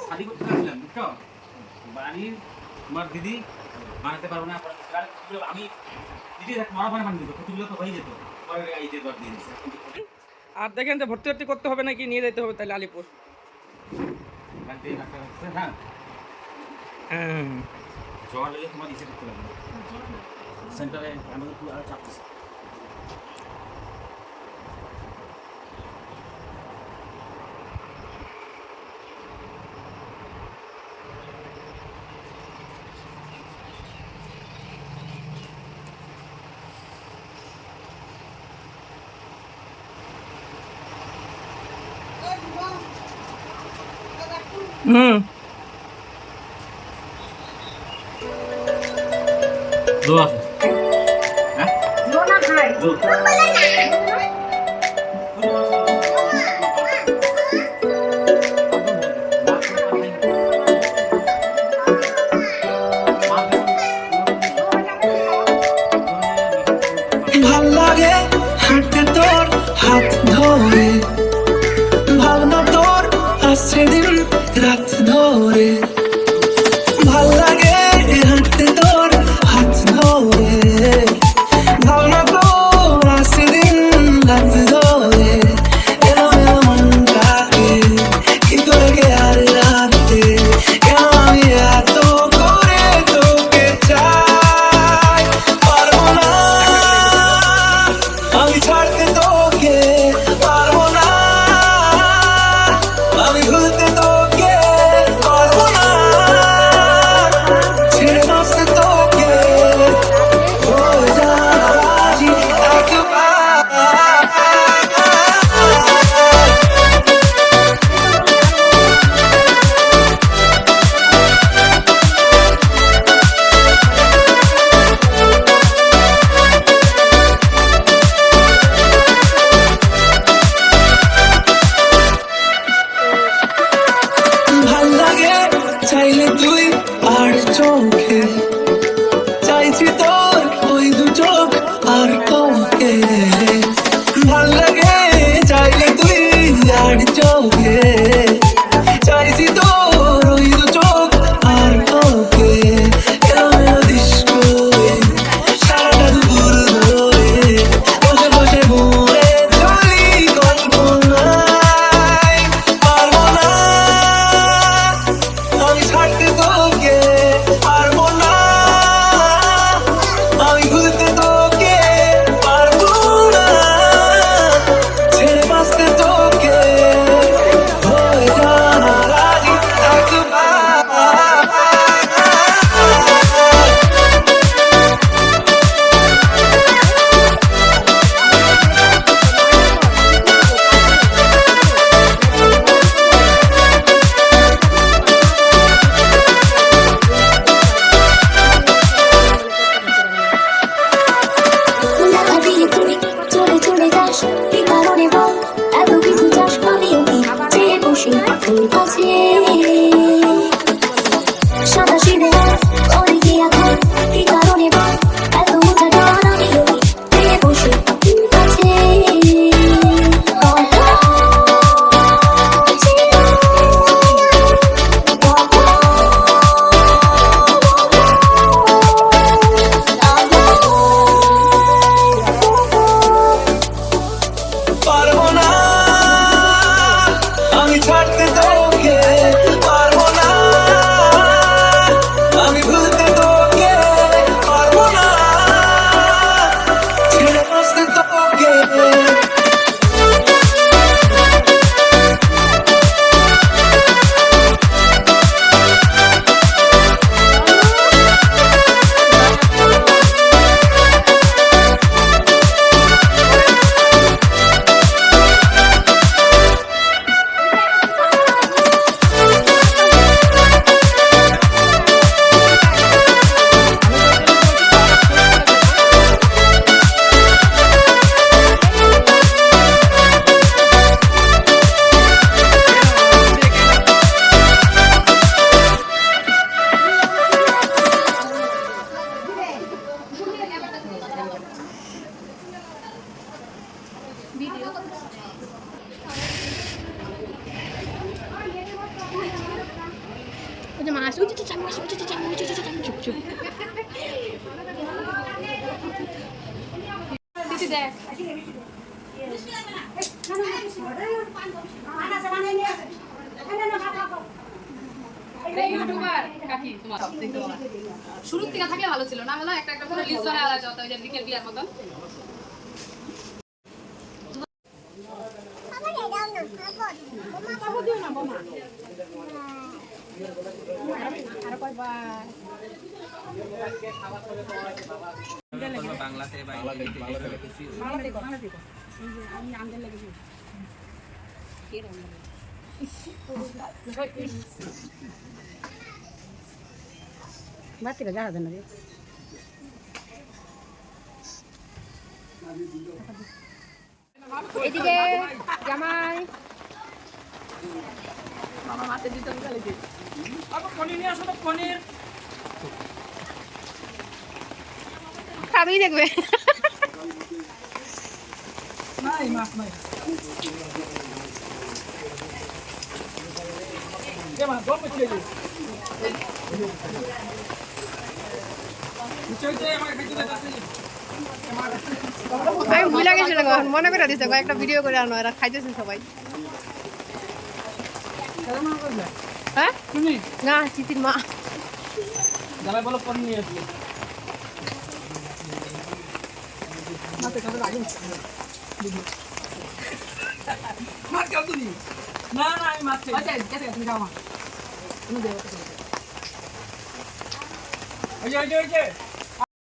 শাদি করতে আসলাম বুঝছো, বাড়ির তোমার দিদি বানাতে পারবো না, আমি দিদি মরা পানি বানিয়ে দিত, কতগুলো তো হয়ে যেত, পরে এই যে দর দিয়ে দিচ্ছে। আর দেখেন তো ভর্তি করতে হবে নাকি নিয়ে যেতে হবে তাহলে আলিপুর? হ্যাঁ হ্যাঁ জ্বর হলে তোমার ইসে করতে লাগবে সেন্টারে, আমাদের পুরো আরো চাপ আছে। হুম লো আছে হ্যাঁ লো না খাই লো ভাল লাগে হাঁটতে তোর হাত ধরে, ভাবনা তোর আসছে দিন রাত ধরে। ভাল লাগে হাঁটতে তোর হাত ধরে, ভাবনা তোর আসছে দিন রাত ধরে। এলো এলো মনটাকে কি করে গে আর রাতে, কেন আমি এত করে তোকে চাই। পারবো না আমি ছাড়তে তোকে, পারবো না আমি ভুলতে তোকে, পারবো না ছেড়ে বাঁচতে তোকে। হয়ে যা রাজি একবার। ভাল লাগে চাইলে তুই আর চোখে, চাইছি তোর ওই দু চোখ আর তোকে। ভাল লাগে চাইলে তুই আর চোখে, চাইছি তোর ওই দু চোখ আর তোকে। এলো এলো ডিস্কো সারাটা দুপুর ধরে, বসে বসে ঘুরে চলি কল্পনায়। পারবো না আমি ছাড়তে তোকে, পারবো না আমি ভুলতে তোকে, পারবো না ছেড়ে বাঁচতে তোকে। হয়ে যা রাজি একবার। দেখা দিয়ে তুই চলে চলে যাস, কি কারণে বল এত কিছু চাস? আমিও কি চেয়ে বসি তোর কাছে, সাদা সিঁড়ে অনেকে এখন, কি কারণে বল এত মোটা ডান? আমিও কি চেয়ে বসি তোর কাছে। পারবো না আমি ছাড়তে তোকে, পারবো যে মা আসে, ওই যে চামু আসে, ওই যে চামু, ওই যে চামু, চুপ চুপ। দিদি দেখ। ইউটিউবার কাকি তোমার দেখতে পাবা। শুরুর থেকে থাকলে ভালো ছিল, না হলে একটা একটা করে লিস্ট বানায় আলাদা হতো, ওই যে লিখের বিয়ার মতন। বাংলাতে বা এদিকে জামাই মামা মাছে দিতে হবে। পনির নিয়ে আসো তো, পনির। খাবেই দেখবে। নাই মাছ নাই। কে মা দম চলে যাবে। নিচে যে আমার খাইতে যাচ্ছে। আমি ভুলে গেছিলাম, মনে করে দিছে একটা ভিডিও করে আনো, এরা খাইতেছে সবাই। হ্যাঁ তুমি না, চিতির মা। জ্বালাই বলো পনির নিয়ে আসবে। মাছ খাও তুমি? না না, আমি মাছ খাই। আচ্ছা ঠিক আছে, তুমি খাও মা। তুমি দেও। ওই যে